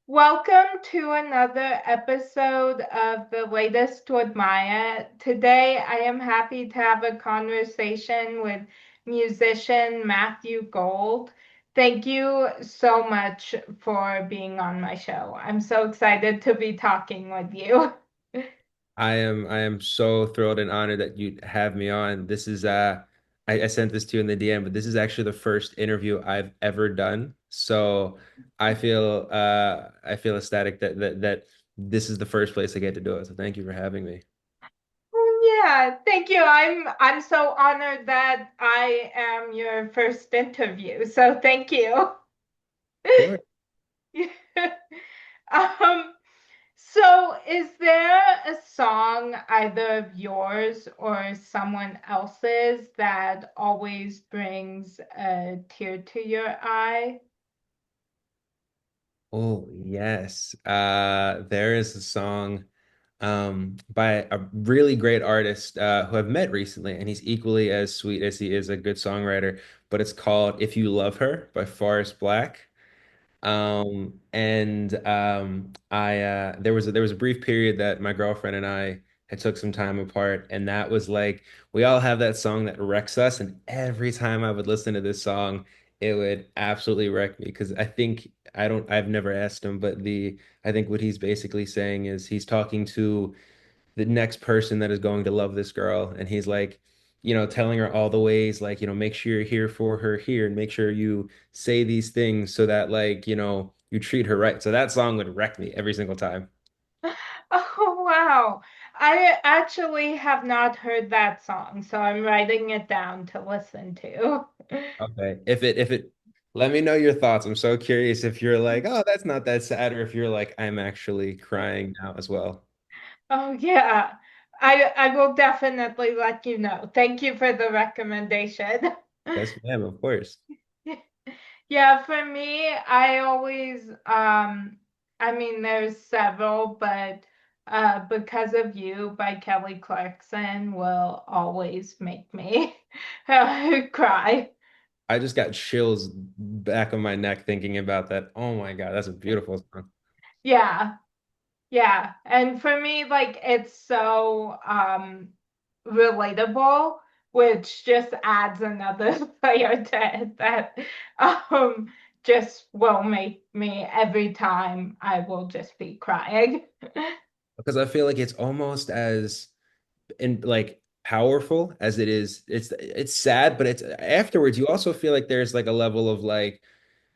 Welcome to another episode of the latest with Maya. Today, I am happy to have a conversation with musician Matthew Gold. Thank you so much for being on my show. I'm so excited to be talking with you. I am so thrilled and honored that you have me on. This is I sent this to you in the DM, but this is actually the first interview I've ever done. So I feel ecstatic that this is the first place I get to do it. So thank you for having me. Yeah, thank you. I'm so honored that I am your first interview. So thank you. Of course. Um, So, is there a song, either of yours or someone else's, that always brings a tear to your eye? Oh, yes. There is a song by a really great artist who I've met recently, and he's equally as sweet as he is a good songwriter, but it's called If You Love Her by Forrest Black. And I there was a brief period that my girlfriend and I had took some time apart, and that was like we all have that song that wrecks us, and every time I would listen to this song, it would absolutely wreck me because I've never asked him, but the I think what he's basically saying is he's talking to the next person that is going to love this girl. And he's like, telling her all the ways, like, make sure you're here for her here and make sure you say these things so that, like, you treat her right. So that song would wreck me every single time. Oh, wow. I actually have not heard that song, so I'm writing it down to listen to. Okay. Let me know your thoughts. I'm so curious if you're like, oh, that's not that sad, or if you're like, I'm actually crying now as well. Oh, yeah. I will definitely let you know. Thank you for the recommendation. Yes, ma'am, of course. Yeah, for me, I always, I mean, there's several, but Because of You by Kelly Clarkson will always make me cry. I just got chills back of my neck thinking about that. Oh my God, that's a beautiful song. Yeah, yeah. And for me, like, it's so relatable, which just adds another layer to it that um just will make me every time I will just be crying. Because I feel like it's almost as like powerful as it is. It's sad, but it's afterwards you also feel like there's like a level of like,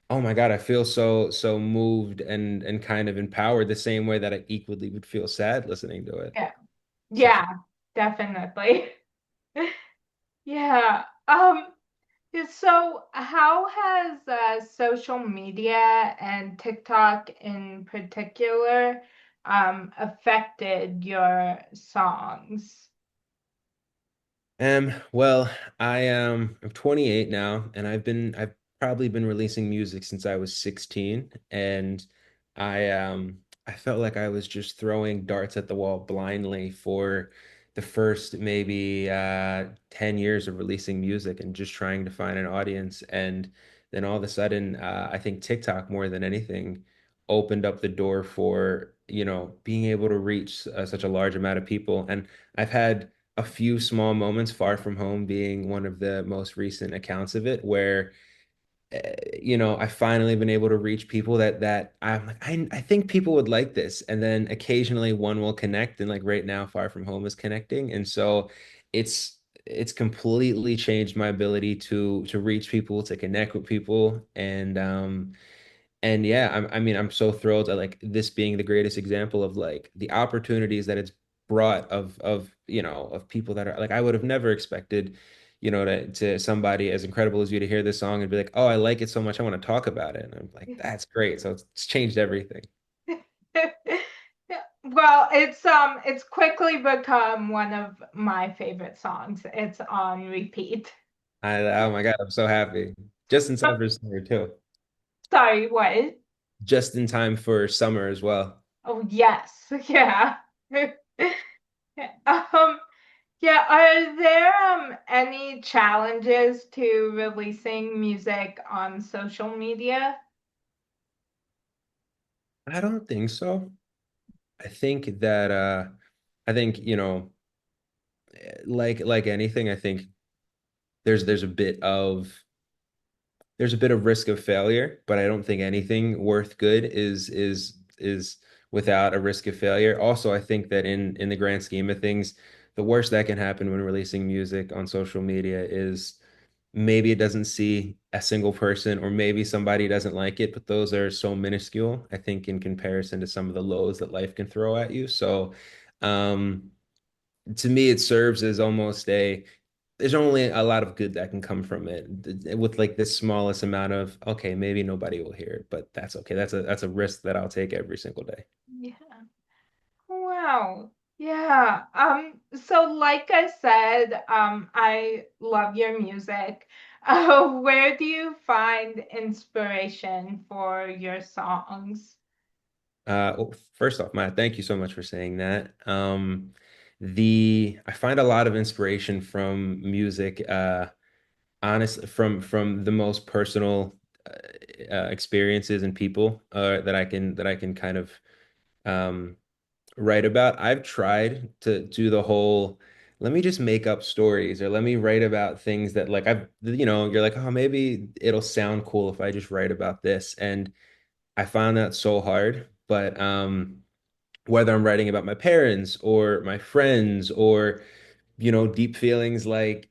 oh my God, I feel so moved and kind of empowered the same way that I equally would feel sad listening to it. Yeah. So Yeah, definitely. Yeah. So how has social media and TikTok in particular affected your songs? Well, I'm 28 now, and I've probably been releasing music since I was 16, and I felt like I was just throwing darts at the wall blindly for the first maybe 10 years of releasing music and just trying to find an audience. And then all of a sudden, I think TikTok more than anything opened up the door for, being able to reach such a large amount of people. And I've had a few small moments, far from home being one of the most recent accounts of it, where I finally been able to reach people that I'm like, I think people would like this. And then occasionally one will connect, and like right now, Far From Home is connecting. And so it's completely changed my ability to reach people, to connect with people. And yeah, I mean, I'm so thrilled at like this being the greatest example of like the opportunities that it's brought of people that are like I would have never expected, to somebody as incredible as you to hear this song and be like, oh, I like it so much, I want to talk about it. And I'm like, that's great. So it's changed everything. Well, it's quickly become one of my favorite songs. It's on repeat. Oh my God, I'm so happy. Just in time for summer too. Sorry, what? Just in time for summer as well. Oh, yes. Yeah. Um, yeah, are there any challenges to releasing music on social media? I don't think so. I think that I think, like anything, I think there's a bit of risk of failure, but I don't think anything worth good is without a risk of failure. Also, I think that in the grand scheme of things, the worst that can happen when releasing music on social media is maybe it doesn't see a single person, or maybe somebody doesn't like it, but those are so minuscule, I think, in comparison to some of the lows that life can throw at you. So, um, to me, it serves as almost there's only a lot of good that can come from it with like this smallest amount of, okay, maybe nobody will hear it, but that's okay. That's a risk that I'll take every single day. Yeah. Wow. Yeah. So like I said, I love your music. Where do you find inspiration for your songs? Well, first off, Matt, thank you so much for saying that. The I find a lot of inspiration from music, honestly, from the most personal experiences and people that I can kind of um, write about. I've tried to do the whole, let me just make up stories, or let me write about things that, like, you're like, oh, maybe it'll sound cool if I just write about this. And I found that so hard. But whether I'm writing about my parents or my friends, or deep feelings like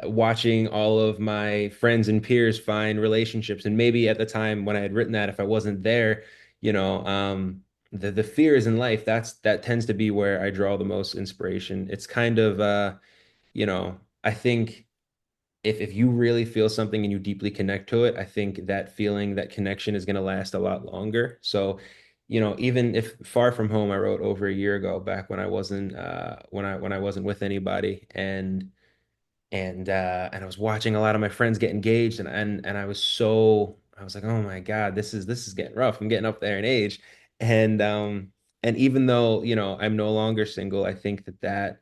watching all of my friends and peers find relationships. And maybe at the time when I had written that, if I wasn't there, the fears in life, that tends to be where I draw the most inspiration. It's kind of, I think if you really feel something and you deeply connect to it, I think that feeling, that connection is going to last a lot longer. So, even if Far From Home, I wrote over a year ago, back when I wasn't when I wasn't with anybody, and I was watching a lot of my friends get engaged, and I was like, oh my God, this is getting rough. I'm getting up there in age. And even though, I'm no longer single, I think that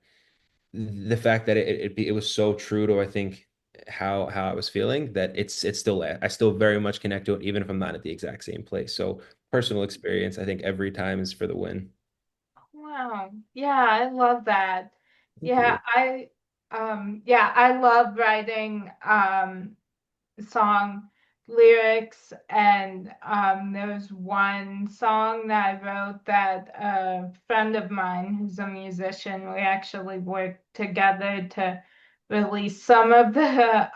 the fact that it was so true to, I think, how I was feeling, that it's still there. I still very much connect to it, even if I'm not at the exact same place. So personal experience, I think every time is for the win. Wow. Yeah, I love that. Thank you. Yeah, I love writing song lyrics, and there's one song that I wrote that a friend of mine who's a musician, we actually worked together to release some of the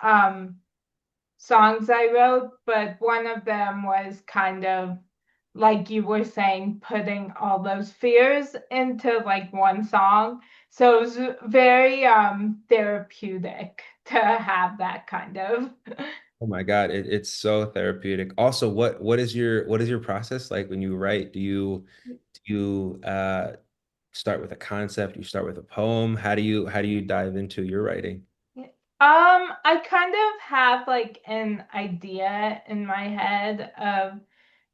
songs I wrote, but one of them was kind of like you were saying, putting all those fears into like one song. So it was very therapeutic to have that kind of. Oh my God, it's so therapeutic. Also, what is your process like when you write? Do you start with a concept? Do you start with a poem? How do you dive into your writing? I kind of have like an idea in my head of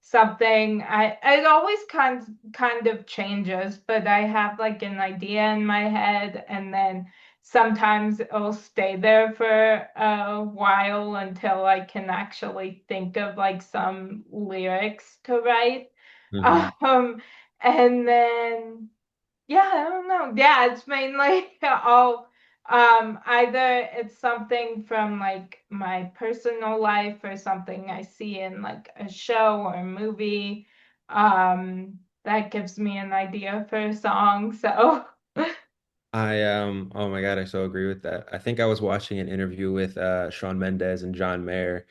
something. It always kind of changes, but I have like an idea in my head, and then sometimes it'll stay there for a while until I can actually think of like some lyrics to write. Hmm. Um, and then yeah, I don't know. Yeah, it's mainly all either it's something from like my personal life or something I see in like a show or a movie that gives me an idea for a song. So Oh my God, I so agree with that. I think I was watching an interview with Shawn Mendes and John Mayer,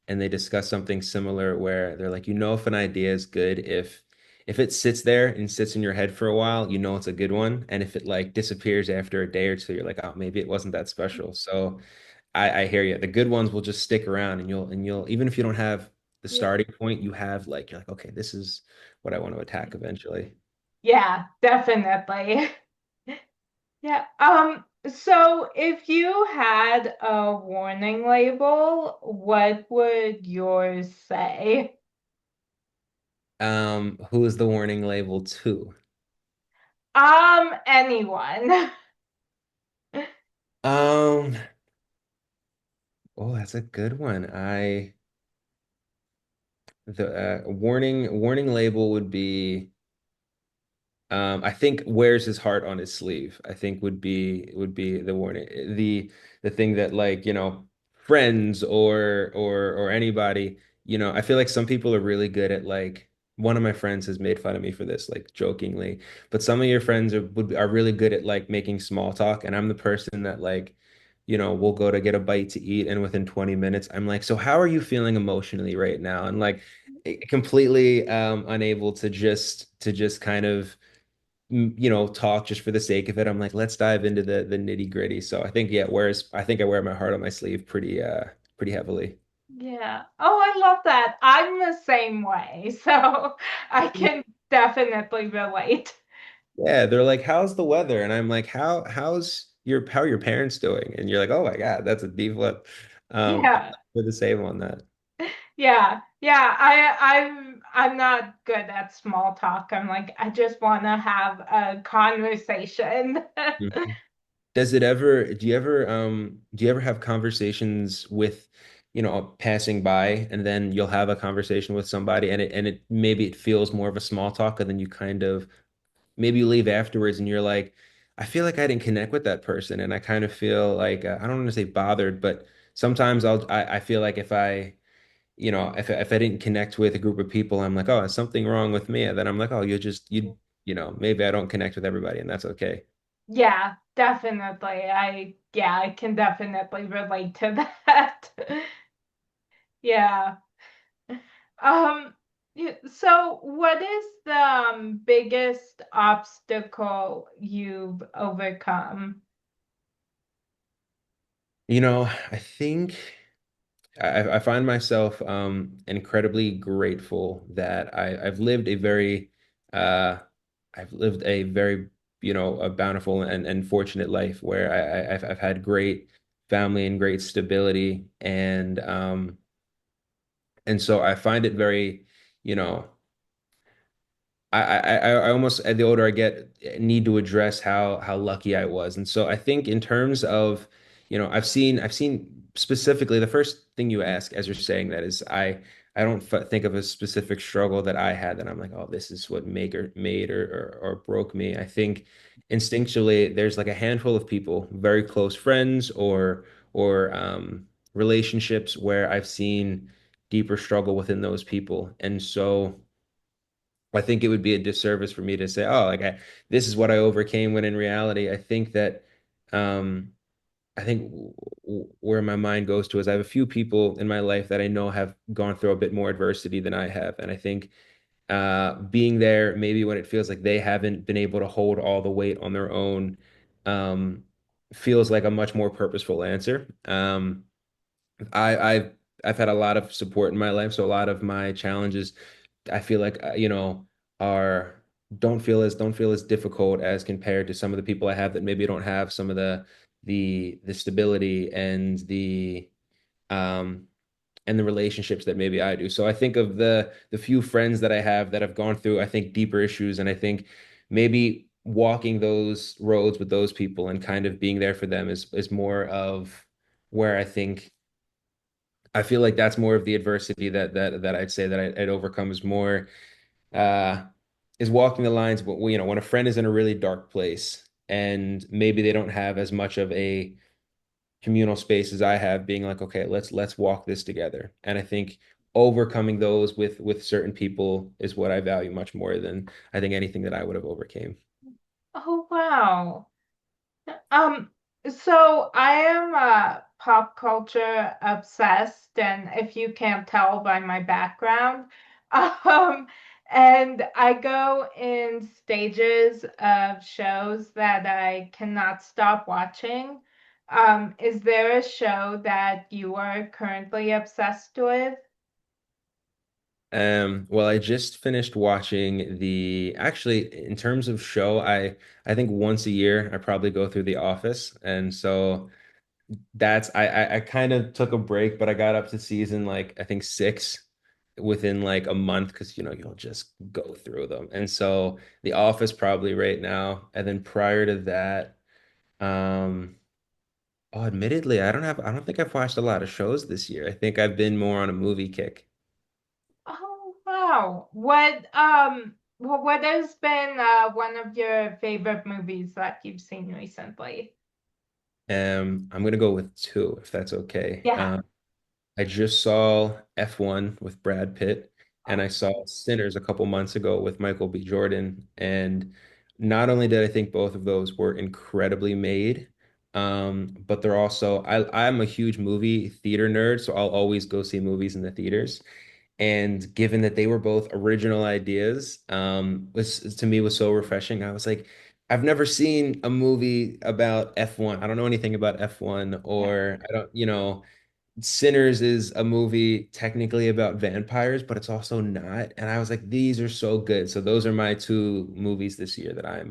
and they discussed something similar where they're like, if an idea is good, if it sits there and sits in your head for a while, it's a good one. And if it like disappears after a day or two, you're like, oh, maybe it wasn't that special. So I hear you. The good ones will just stick around, and you'll even if you don't have the yeah, starting point, you're like, okay, this is what I want to attack eventually. yeah, definitely. Yeah. So if you had a warning label, what would yours say? Who is the warning label to? Anyone. Um, oh, that's a good one. the warning label would be I think wears his heart on his sleeve. I think would be the warning. The thing that like, friends or anybody, I feel like some people are really good at like one of my friends has made fun of me for this, like jokingly, but some of your friends are really good at like making small talk, and I'm the person that like, we'll go to get a bite to eat, and within 20 minutes, I'm like, so how are you feeling emotionally right now? And like completely unable to just kind of talk just for the sake of it. I'm like, let's dive into the nitty gritty. So I think, yeah, whereas I think I wear my heart on my sleeve pretty heavily. Yeah. Oh, I love that. I'm the same way, so I can definitely relate. Yeah, they're like, how's the weather? And I'm like, how are your parents doing? And you're like, oh my God, that's a deep flip. I'm Yeah. for the same on that. Yeah. Yeah. I'm not good at small talk. I'm like, I just want to have a conversation. Mhm. Do you ever have conversations with, passing by, and then you'll have a conversation with somebody, and it maybe it feels more of a small talk, and then you kind of maybe you leave afterwards and you're like, I feel like I didn't connect with that person. And I kind of feel like, I don't want to say bothered, but sometimes I feel like if I didn't connect with a group of people, I'm like, oh, is something wrong with me? And then I'm like, oh, maybe I don't connect with everybody, and that's okay. Yeah, definitely. Yeah, I can definitely relate to that. Yeah. So what is the biggest obstacle you've overcome? I think I find myself incredibly grateful that uh, I've lived a very, a bountiful and fortunate life where I've had great family and great stability, and so I find it very, you know, I almost, the older I get, need to address how lucky I was. And so I think in terms of, I've seen specifically the first thing you ask as you're saying that is I don't think of a specific struggle that I had that I'm like, oh, this is what made or broke me. I think instinctually there's like a handful of people, very close friends or relationships where I've seen deeper struggle within those people. And so I think it would be a disservice for me to say, oh, like this is what I overcame, when in reality, um, I think where my mind goes to is I have a few people in my life that I know have gone through a bit more adversity than I have. And I think being there, maybe when it feels like they haven't been able to hold all the weight on their own, um, feels like a much more purposeful answer. I've had a lot of support in my life, so a lot of my challenges I feel like are don't feel as difficult as compared to some of the people I have that maybe don't have some of the stability um and the relationships that maybe I do. So I think of the few friends that I have that have gone through, I think, deeper issues, and I think maybe walking those roads with those people and kind of being there for them is more of where I feel like that's more of the adversity that I'd say that I'd overcome uh is walking the lines. But when a friend is in a really dark place and maybe they don't have as much of a communal space as I have, being like, okay, let's walk this together. And I think overcoming those with certain people is what I value much more than I think anything that I would have overcame. Oh, wow. Um, so I am pop culture obsessed, and if you can't tell by my background, um, and I go in stages of shows that I cannot stop watching. Is there a show that you are currently obsessed with? Well, I just finished watching actually, in terms of show, I think once a year I probably go through The Office. And so I kind of took a break, but I got up to season like I think six within like a month, because you'll just go through them. And so The Office probably right now. And then prior to that, um admittedly, I don't think I've watched a lot of shows this year. I think I've been more on a movie kick. wow. What has been one of your favorite movies that you've seen recently? I'm gonna go with two, if that's okay. Yeah. I just saw F1 with Brad Pitt, and Oh, I saw Sinners a couple months ago with Michael B. Jordan. And not only did I think both of those were incredibly made, but they're also I'm a huge movie theater nerd, so I'll always go see movies in the theaters. And given that they were both original ideas, was to me was so refreshing. I was like, I've never seen a movie about F1. I don't know anything about F1, yeah. or I don't, Sinners is a movie technically about vampires, but it's also not. And I was like, these are so good. So those are my two movies this year that I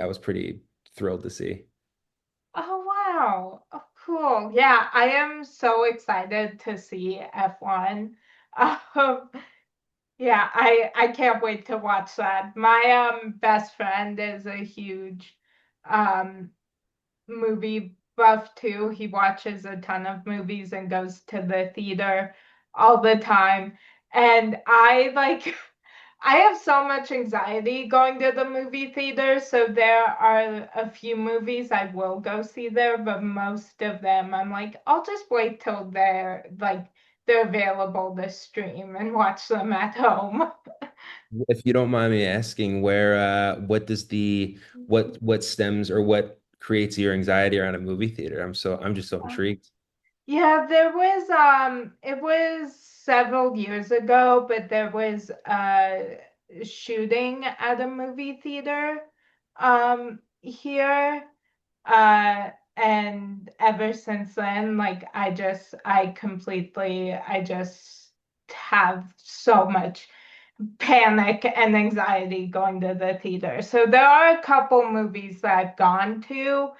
was pretty thrilled to see. Oh, wow. Oh, cool. Yeah, I am so excited to see F1. Um, yeah, I can't wait to watch that. My best friend is a huge um movie buff too. He watches a ton of movies and goes to the theater all the time. And I like I have so much anxiety going to the movie theater, so there are a few movies I will go see there, but most of them I'm like, I'll just wait till they're available to stream and watch them at home. If you don't mind me asking, what does what stems or what creates your anxiety around a movie theater? I'm just so intrigued. Yeah, there was it was several years ago, but there was a shooting at a movie theater here. And ever since then, like I just have so much panic and anxiety going to the theater. So there are a couple movies that I've gone to,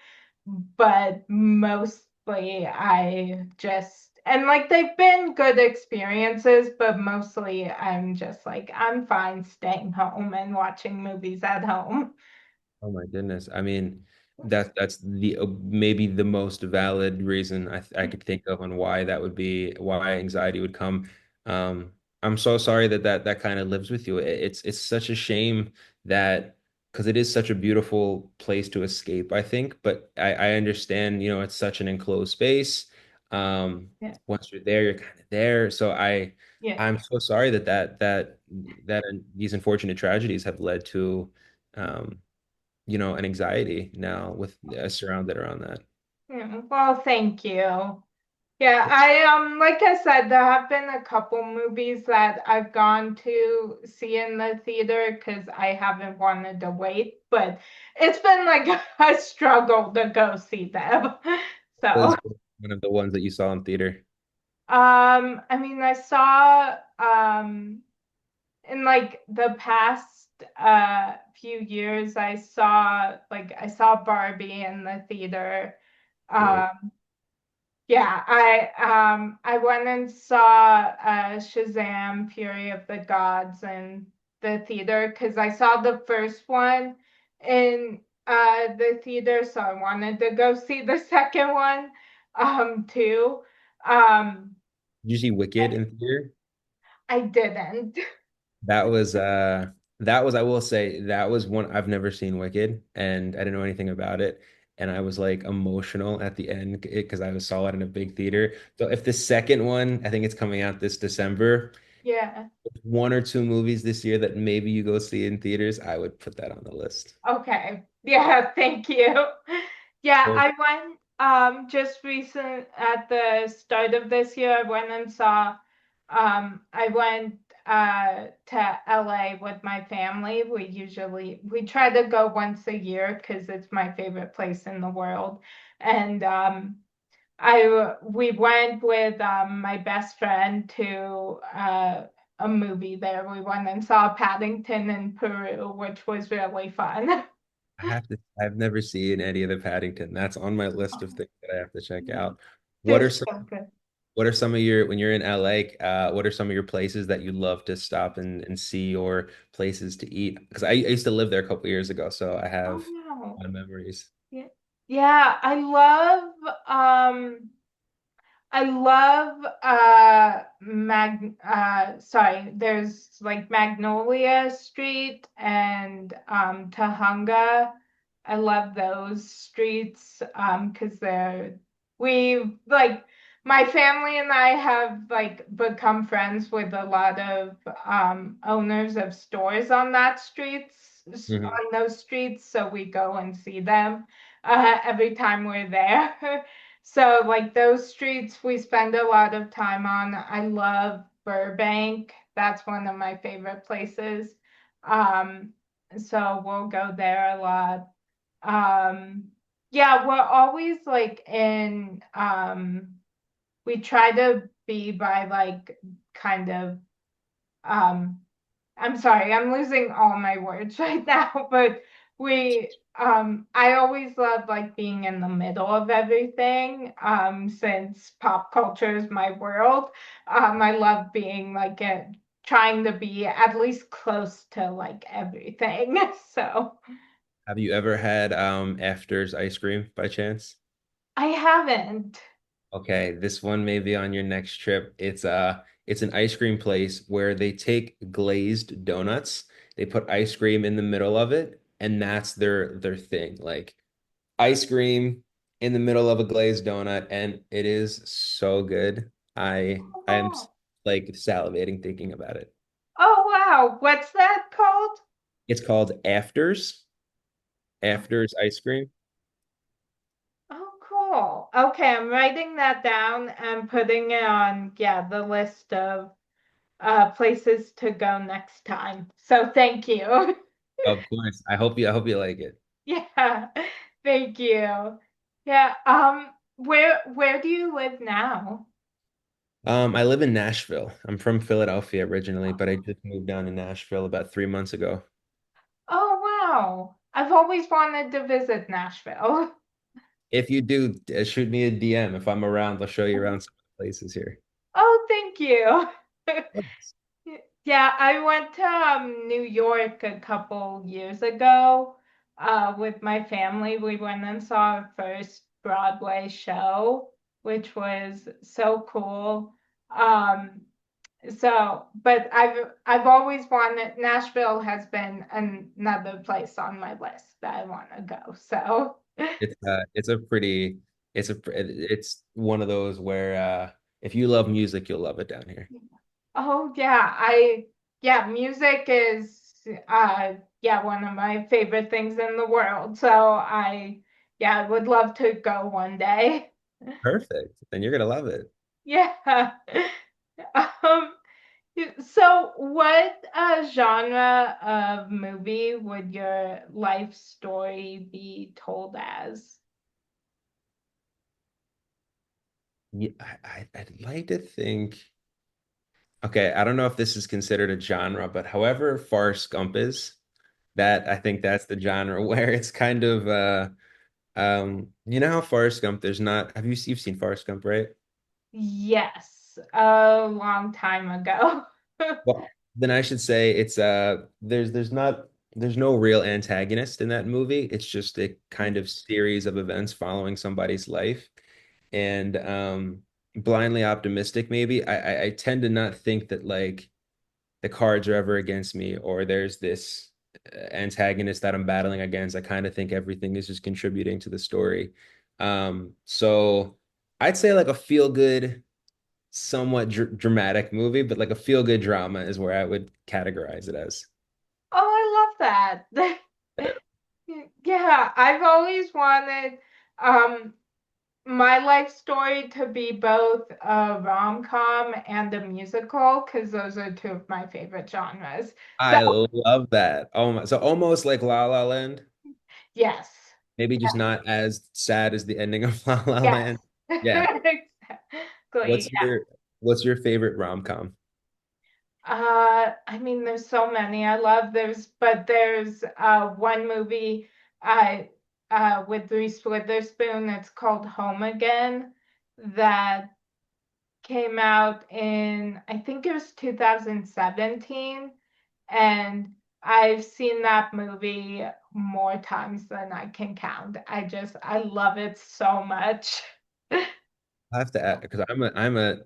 but mostly I just and like they've been good experiences, but mostly I'm just like I'm fine staying home and watching movies at home. Oh my goodness. I mean, that's the maybe the most valid reason I could think of on why that would be why anxiety would come. I'm so sorry that kind of lives with you. It's such a shame that because it is such a beautiful place to escape, I think, but I understand, it's such an enclosed space. Yeah, Once you're there, you're kind of there. So yeah, I'm so sorry that these unfortunate tragedies have led to um an anxiety now with surrounded around that. yeah. Well, thank you. Yeah, I like I said, there have been a couple movies that I've gone to see in the theater because I haven't wanted to wait, but it's been like a struggle to go see them. So, Was one of the ones that you saw in theater. I mean, I saw in like the past few years, I saw Barbie in the theater. Right. Um, Yeah, I went and saw Shazam: Fury of the Gods in the theater because I saw the first one in the theater, so I wanted to go see the second one too. Um Did you see Wicked in theater? I didn't. That was I will say that was one I've never seen Wicked and I didn't know anything about it. And I was like emotional at the end because I saw it in a big theater. So if the second one, I think it's coming out this December, Yeah. one or two movies this year that maybe you go see in theaters, I would put that on the list. Okay. Yeah, thank you. Yeah, Well, I went just recent at the start of this year, I went and saw I went to LA with my family. We try to go once a year because it's my favorite place in the world. And I we went with my best friend to a movie there. We went and saw Paddington in Peru, which was really fun. I've never seen any of the Paddington. That's on my list of things that I have to check out. What They're are some so good. what are some of your when you're in LA, what are some of your places that you'd love to stop and see or places to eat? Because I used to live there a couple years ago, so I Oh have a no. lot of memories. Yeah. Yeah, I love I love there's like Magnolia Street and Tahunga. I love those streets because we like my family and I have like become friends with a lot of owners of stores on Mhm. on those streets, so we go and see them every time we're there. So, like those streets we spend a lot of time on. I love Burbank. That's one of my favorite places. Um, so we'll go there a lot. Um, yeah, we're always like we try to be by like kind of um I'm sorry, I'm losing all my words right now, but I always love like being in the middle of everything. Since pop culture is my world, I love being trying to be at least close to like everything. So Have you ever had After's ice cream by chance? I haven't. Okay, this one may be on your next trip. It's an ice cream place where they take glazed donuts, they put ice cream in the middle of it, and that's their thing. Like ice cream in the middle of a glazed donut, and it is so good. I'm Oh, like salivating thinking about it. oh wow, what's that called? It's called After's ice cream. Oh, cool. Okay, I'm writing that down and putting it on, yeah, the list of places to go next time. So thank you. Of course. I hope you like it. Yeah, thank you. Yeah, where do you live now? I live in Nashville. I'm from Philadelphia originally, but I just moved down to Nashville about 3 months ago. Oh, wow. I've always wanted to visit Nashville. If you do, shoot me a DM. If I'm around, I'll show you around some places here. Oh, thank you. Yeah, I went to New York a couple years ago with my family. We went and saw our first Broadway show, which was so cool. Um, but I've always wanted Nashville has been another place on my list that I want to go. So It's a pretty it's one of those where if you love music, you'll love it down here. oh yeah, music is yeah, one of my favorite things in the world. So I would love to go one day. Perfect. Then you're gonna love it. Yeah. Um, so what genre of movie would your life story be told as? Yeah, I'd like to think. Okay, I don't know if this is considered a genre, but however Forrest Gump is, that I think that's the genre where it's kind of you know how Forrest Gump, there's not, you've seen Forrest Gump, right? Yes, a long time ago. Well, then I should say it's there's no real antagonist in that movie. It's just a kind of series of events following somebody's life. And blindly optimistic maybe. I tend to not think that like the cards are ever against me or there's this antagonist that I'm battling against. I kind of think everything is just contributing to the story. So I'd say like a feel good, somewhat dramatic movie, but like a feel good drama is where I would categorize it as. Oh, I love that. Yeah, I've always wanted um my life story to be both a rom-com and a musical because those are two of my favorite genres. So, I love that. Oh my, so almost like La La Land, yes. maybe just not as sad as the ending of La La Yes. Land. Yeah. Exactly. What's your favorite rom-com? I mean, there's so many I love. There's one movie I with Reese Witherspoon. It's called Home Again that came out in I think it was 2017, and I've seen that movie more times than I can count. I love it so much. I have to add because I'm a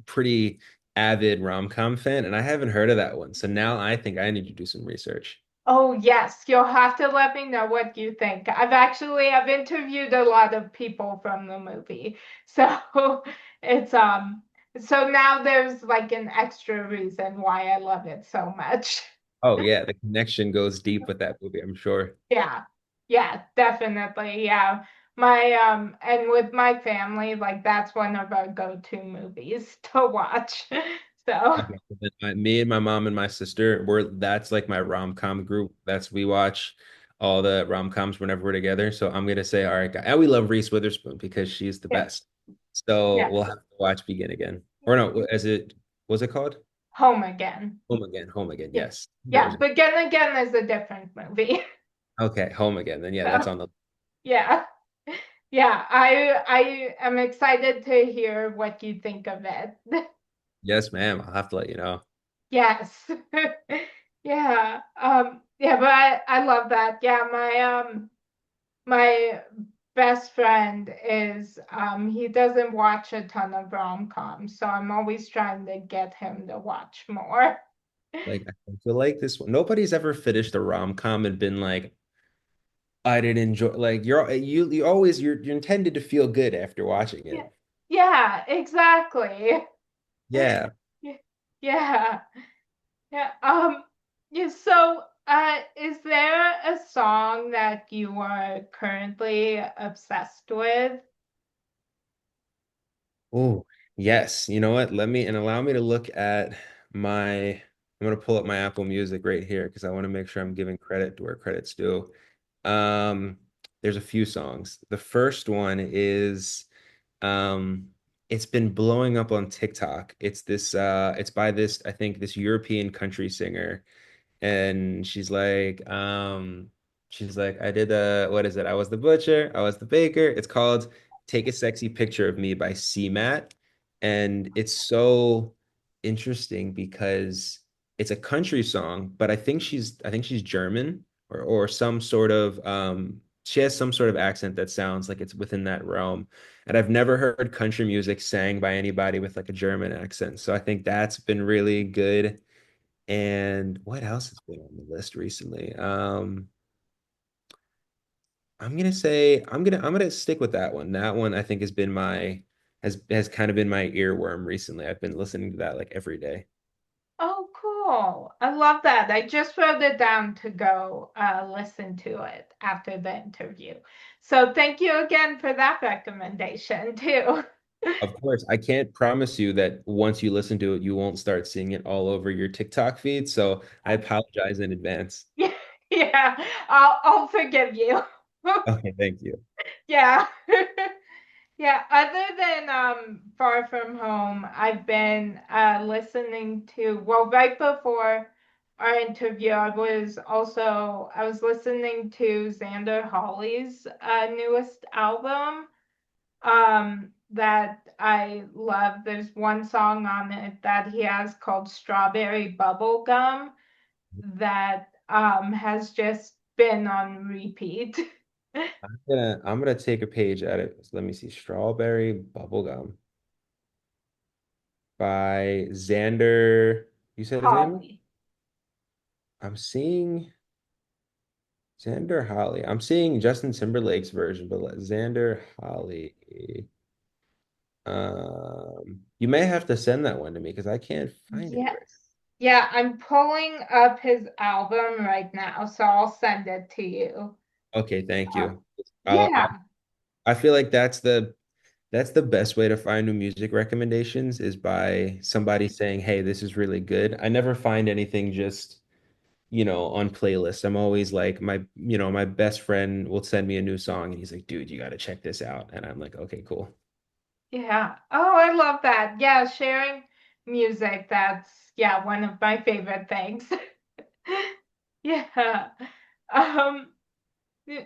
pretty avid rom-com fan, and I haven't heard of that one. So now I think I need to do some research. Oh yes, you'll have to let me know what you think. I've interviewed a lot of people from the movie. So it's so now there's like an extra reason why I love it so much. Oh yeah, the connection goes deep with that movie, I'm sure. Yeah. Yeah, definitely. Yeah. My and with my family, like that's one of our go-to movies to watch. So, Okay. So then me and my mom and my sister, we're that's like my rom-com group. That's we watch all the rom-coms whenever we're together. So I'm gonna say, all right, guys. And we love Reese Witherspoon because she's the yeah. best. So Yeah. we'll have to watch Begin Again. Or no, as it was it called? Home Again. Home Again. Home Again. Yeah. Yes. Yeah, Begin Again is a different movie. Okay, Home Again. Then yeah, that's So, on the yeah. Yeah, I am excited to hear what you think of it. yes, ma'am. I'll have to let you know. Yes. Yeah. Yeah, but I love that. Yeah, my best friend is he doesn't watch a ton of rom-coms, so I'm always trying to get him to watch more. Like I feel like this one. Nobody's ever finished a rom-com and been like, I didn't enjoy like you always you're intended to feel good after watching Yeah. it. Yeah, exactly. Yeah. Yeah. Yeah. Yeah, so is there a song that you are currently obsessed with? Oh, yes. You know what? Let me and allow me to look at my I'm gonna pull up my Apple Music right here because I want to make sure I'm giving credit to where credit's due. Um, there's a few songs. The first one is um it's been blowing up on TikTok. It's by this I think this European country singer and she's like I did the what is it? I was the butcher, I was the baker. It's called Take a Sexy Picture of Me by CMAT, and it's so interesting because it's a country song, but I think she's German or some sort of she has some sort of accent that sounds like it's within that realm. And I've never heard country music sang by anybody with like a German accent. So I think that's been really good. And what else has been on the list recently? I'm gonna say I'm gonna stick with that one. That one I think has been my has kind of been my earworm recently. I've been listening to that like every day. Oh, cool. I love that. I just wrote it down to go listen to it after the interview. So thank you again for that recommendation too. Of course, I can't promise you that once you listen to it, you won't start seeing it all over your TikTok feed. So I apologize in advance. Yeah, yeah, I'll forgive you. Okay, thank you. Yeah. Yeah, other than Far From Home, I've been listening to, well, right before our interview, I was listening to Xander Hawley's newest album that I love. There's one song on it that he has called Strawberry Bubblegum that has just been on repeat. I'm gonna take a page at it. So let me see. Strawberry Bubblegum by Xander. You said his name? Holly. I'm seeing Xander Holly. I'm seeing Justin Timberlake's version, but Xander Holly. You may have to send that one to me because I can't find it right. Yes. Yeah, I'm pulling up his album right now, so I'll send it to you. Okay, thank Uh, you. yeah. I feel like that's the best way to find new music recommendations is by somebody saying, "Hey, this is really good." I never find anything just, on playlists. I'm always like my best friend will send me a new song and he's like, "Dude, you got to check this out." And I'm like, "Okay, cool." Yeah. Oh, I love that. Yeah, sharing music, that's yeah, one of my favorite things. Yeah. Um,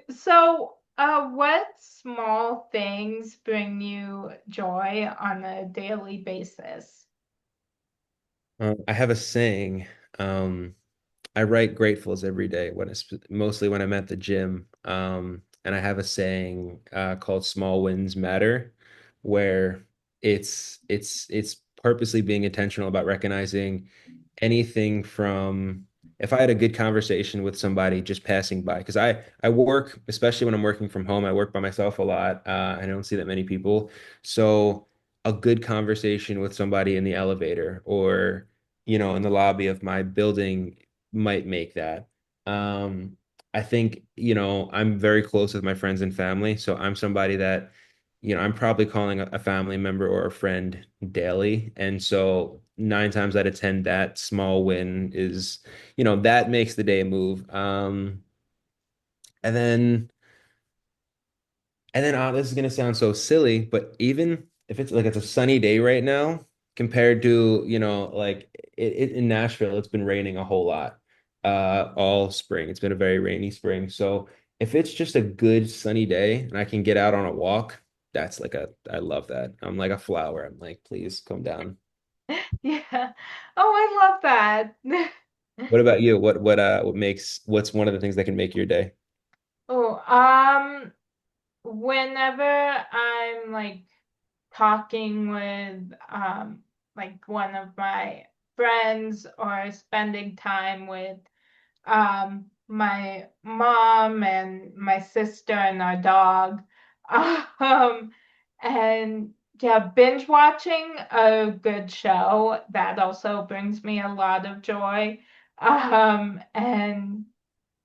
so what small things bring you joy on a daily basis? I have a saying. Um, I write gratefuls every day mostly when I'm at the gym. And I have a saying called "Small wins matter," where it's purposely being intentional about recognizing anything from if I had a good conversation with somebody just passing by, because I work, especially when I'm working from home, I work by myself a lot. I don't see that many people. So a good conversation with somebody in the elevator or, in the lobby of my building might make that. Um, I think, I'm very close with my friends and family. So I'm somebody that, I'm probably calling a family member or a friend daily. And so 9 times out of 10, that small win is, that makes the day move. And then, this is gonna sound so silly, but even if it's like it's a sunny day right now, compared to, like in Nashville, it's been raining a whole lot all spring. It's been a very rainy spring. So if it's just a good sunny day and I can get out on a walk, that's like I love that. I'm like a flower. I'm like, please come down. Yeah. Oh, I love that. What about you? What's one of the things that can make your day? Oh, whenever I'm like talking with like one of my friends or spending time with my mom and my sister and our dog. Um, and yeah, binge watching a good show that also brings me a lot of joy. And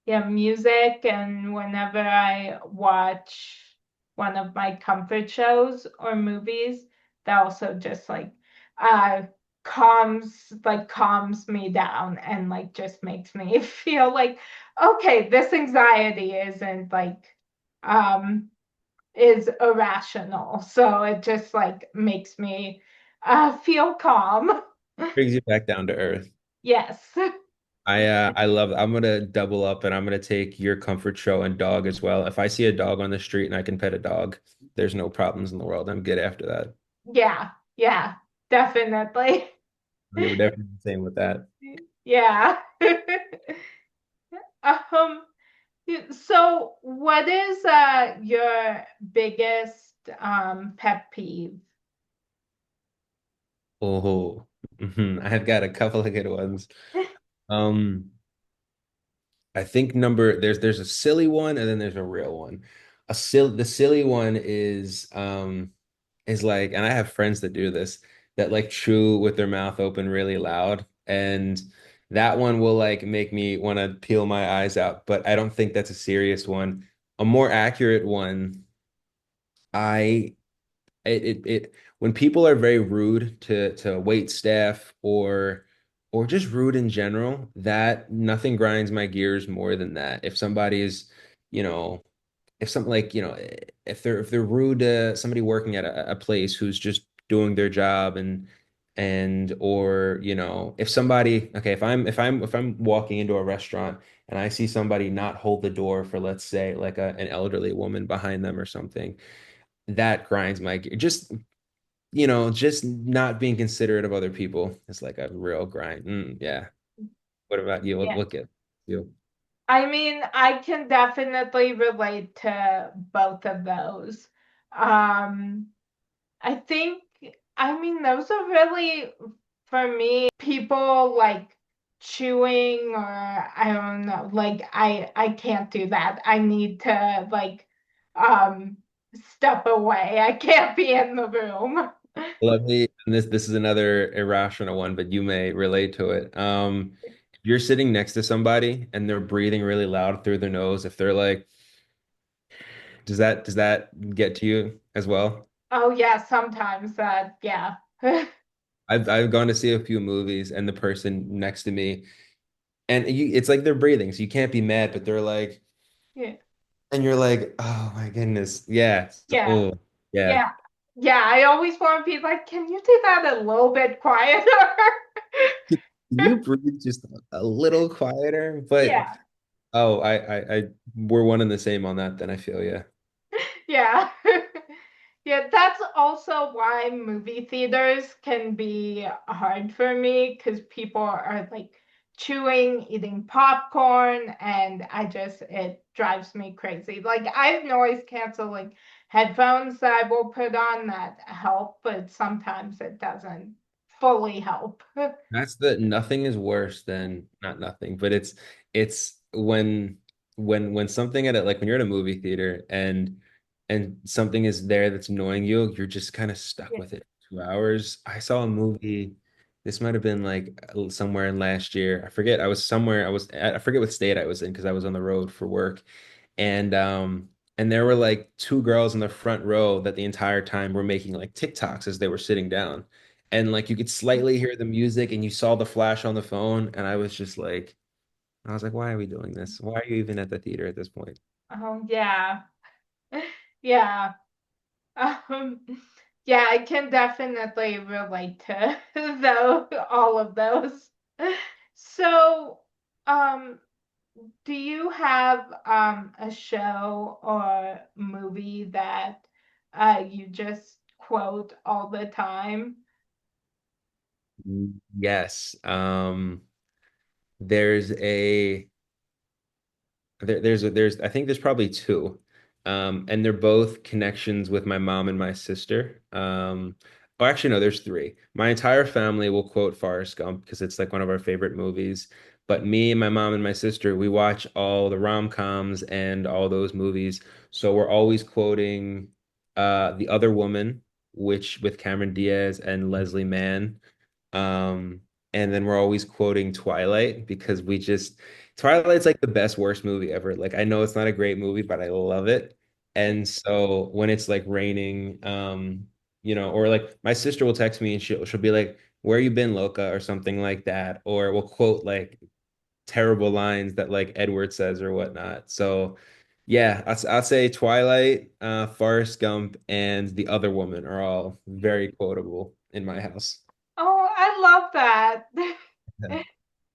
yeah, music, and whenever I watch one of my comfort shows or movies, that also just uh calms me down and like just makes me feel like okay, this anxiety isn't like um is irrational. So it just like makes me feel calm. Brings you back down to earth. Yes. I love I'm gonna double up and I'm gonna take your comfort show and dog as well. If I see a dog on the street and I can pet a dog, there's no problems in the world. I'm good after that. Yeah, yeah, definitely. We're definitely the same with that. Yeah. Um, so what is your biggest pet peeve? Oh, I've got a couple of good ones. Um, I think there's a silly one and then there's a real one. The silly one is like, and I have friends that do this, that like chew with their mouth open really loud. And that one will like make me want to peel my eyes out, but I don't think that's a serious one. A more accurate one, I when people are very rude to wait staff or just rude in general, that nothing grinds my gears more than that. If somebody is, you know, if something like, if they're rude to somebody working at a place who's just doing their job and or, if somebody, okay, if I'm walking into a restaurant and I see somebody not hold the door for, let's say, like an elderly woman behind them or something, that grinds my gear. Just not being considerate of other people. It's like a real grind. Yeah. What about you? What Yeah. what gets you? I mean, I can definitely relate to both of those. Um, I think, I mean, those are really, for me, people like chewing or I don't know, like I can't do that. I need to like um step away. I can't be in the room. Let me, and this is another irrational one, but you may relate to it. If you're sitting next to somebody and they're breathing really loud through their nose, if they're like, does that get to you as well? Oh yeah, sometimes yeah. I've gone to see a few movies and the person next to me, and it's like they're breathing, so you can't be mad, but they're like, Yeah. and you're like, oh my goodness, yeah, so, Yeah. oh yeah. Yeah. Yeah, I always want to be like, can you do that a little bit quieter? Can you breathe just a little quieter? But Yeah. oh, we're one and the same on that. Then I feel yeah. Yeah. Yeah, that's also why movie theaters can be hard for me because people are like chewing, eating popcorn, and it drives me crazy. Like, I have noise canceling headphones that I will put on that help, but sometimes it doesn't fully help. That's the nothing is worse than not nothing, but it's when something at a, like when you're at a movie theater and something is there that's annoying you, you're just kind of stuck Yeah. with it for 2 hours. I saw a movie. This might have been like somewhere in last year. I forget. I was somewhere. I forget what state I was in because I was on the road for work, and there were like two girls in the front row that the entire time were making like TikToks as they were sitting down. And like you could slightly hear the music and you saw the flash on the phone. And I was like, why are we doing this? Why are you even at the theater at this point? Oh, yeah. Yeah. Um, yeah, I can definitely relate to all of those. So, um, do you have a show or movie that you just quote all the time? Yes. There's a there's I think there's probably two. And they're both connections with my mom and my sister. Oh, actually, no, there's three. My entire family will quote Forrest Gump because it's like one of our favorite movies. But me and my mom and my sister, we watch all the rom-coms and all those movies. So we're always quoting The Other Woman, which with Cameron Diaz and Leslie Mann. Um, and then we're always quoting Twilight because Twilight's like the best worst movie ever. Like I know it's not a great movie, but I love it. And so when it's like raining, or like my sister will text me and she'll be like, "Where you been, Loca?" or something like that, or we'll quote like terrible lines that like Edward says or whatnot. So yeah, I'll say Twilight, Forrest Gump, and The Other Woman are all very quotable in my house. Oh, I love that.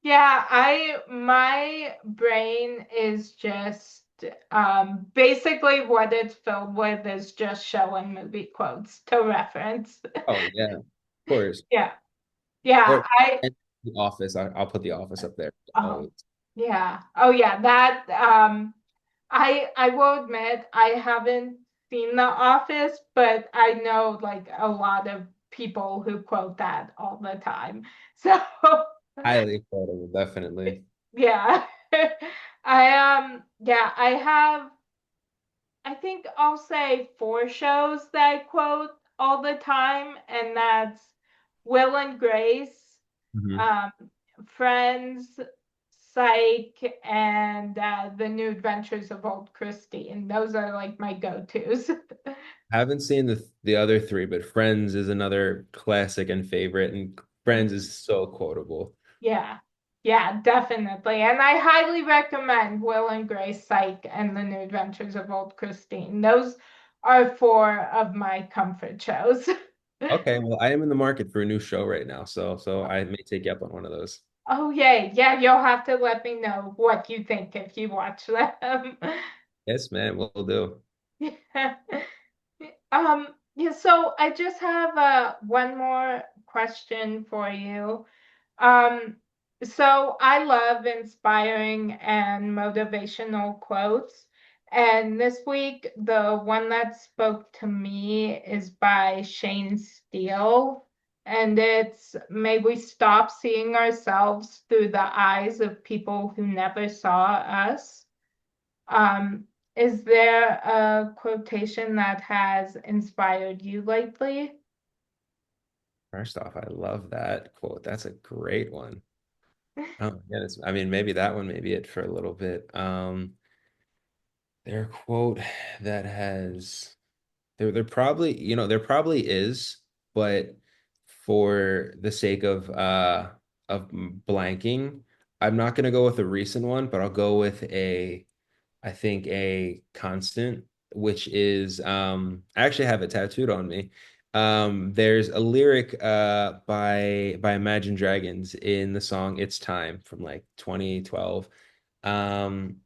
Yeah, I my brain is just basically what it's filled with is just show and movie quotes to reference. Oh yeah, of course. Yeah. Yeah, Or and The Office. I'll put The Office up there oh always. yeah. Oh yeah, that I will admit I haven't seen The Office, but I know like a lot of people who quote that all the time. So Highly quotable, definitely. yeah. Yeah, I have I think I'll say four shows that I quote all the time, and that's Will and Grace, Mhm. um, Friends, Psych, and The New Adventures of Old Christy. And those are like my go-tos. Haven't seen the other three, but Friends is another classic and favorite, and Friends is so quotable. Yeah, yeah, definitely. And I highly recommend Will and Grace, Psych, and The New Adventures of Old Christine. Those are four of my comfort shows. Okay, well, I am in the market for a new show right now, so I may take you up on one of those. Oh, yay. Yeah, you'll have to let me know what you think if you watch them. Yes, man, will do. Yeah. Yeah, so I just have one more question for you. Um, so I love inspiring and motivational quotes. And this week, the one that spoke to me is by Shane Steele. And it's may we stop seeing ourselves through the eyes of people who never saw us. Um, is there a quotation that has inspired you lately? First off, I love that quote. That's a great one. Oh my goodness. I mean, maybe that one may be it for a little bit. Their quote that has there probably, there probably is, but for the sake of blanking, I'm not gonna go with a recent one, but I'll go with I think a constant, which is I actually have it tattooed on me. There's a lyric by Imagine Dragons in the song It's Time from like 2012,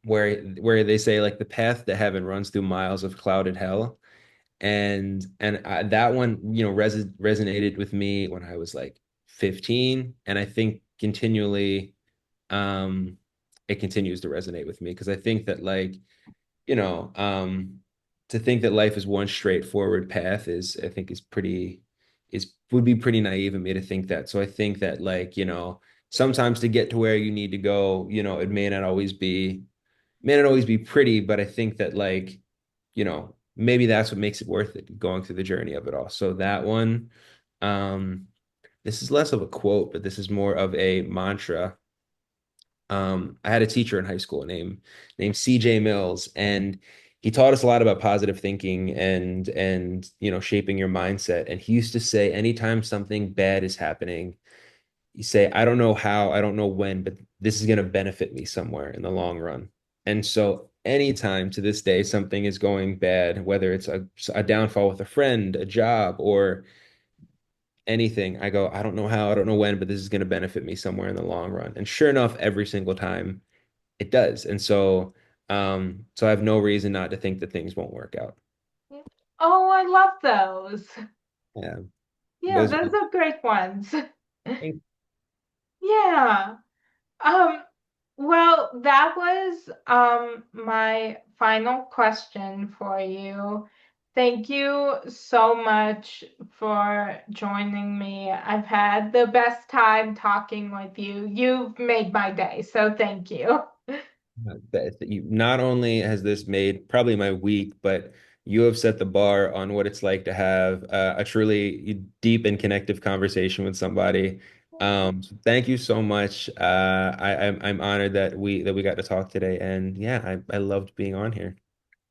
where they say like the path to heaven runs through miles of clouded hell. And that one, resonated with me when I was like 15, and I think continually it continues to resonate with me because I think that like you know, um, to think that life is one straightforward path is I think is pretty is would be pretty naive of me to think that. So I think that like, sometimes to get to where you need to go, it may not always be pretty, but I think that like, maybe that's what makes it worth it, going through the journey of it all. So that one, um, this is less of a quote, but this is more of a mantra. I had a teacher in high school named CJ Mills, and he taught us a lot about positive thinking and shaping your mindset. And he used to say, anytime something bad is happening, you say, I don't know how, I don't know when, but this is going to benefit me somewhere in the long run. And so anytime to this day something is going bad, whether it's a downfall with a friend, a job, or anything, I go, I don't know how, I don't know when, but this is going to benefit me somewhere in the long run. And sure enough, every single time it does. And so I have no reason not to think that things won't work out. Oh, I love those. Yeah. Yeah, Those those are great ones. are, Yeah. Um, well, that was my final question for you. Thank you so much for joining me. I've had the best time talking with you. You've made my day, so thank you. that you not only has this made probably my week, but you have set the bar on what it's like to have a truly deep and connective conversation with somebody. So thank you so much. I'm honored that we got to talk today, and yeah, I loved being on here.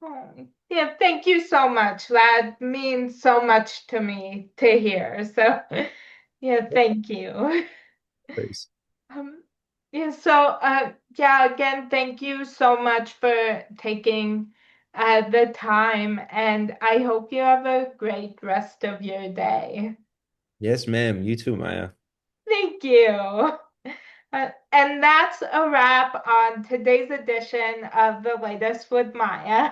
Oh, yeah, thank you so much. That means so much to me to hear. So, yeah, thank you. Please. Um, yeah, so yeah, again, thank you so much for taking the time, and I hope you have a great rest of your day. Yes, ma'am. You too, Maya. Thank you. And that's a wrap on today's edition of The Latest with Maya.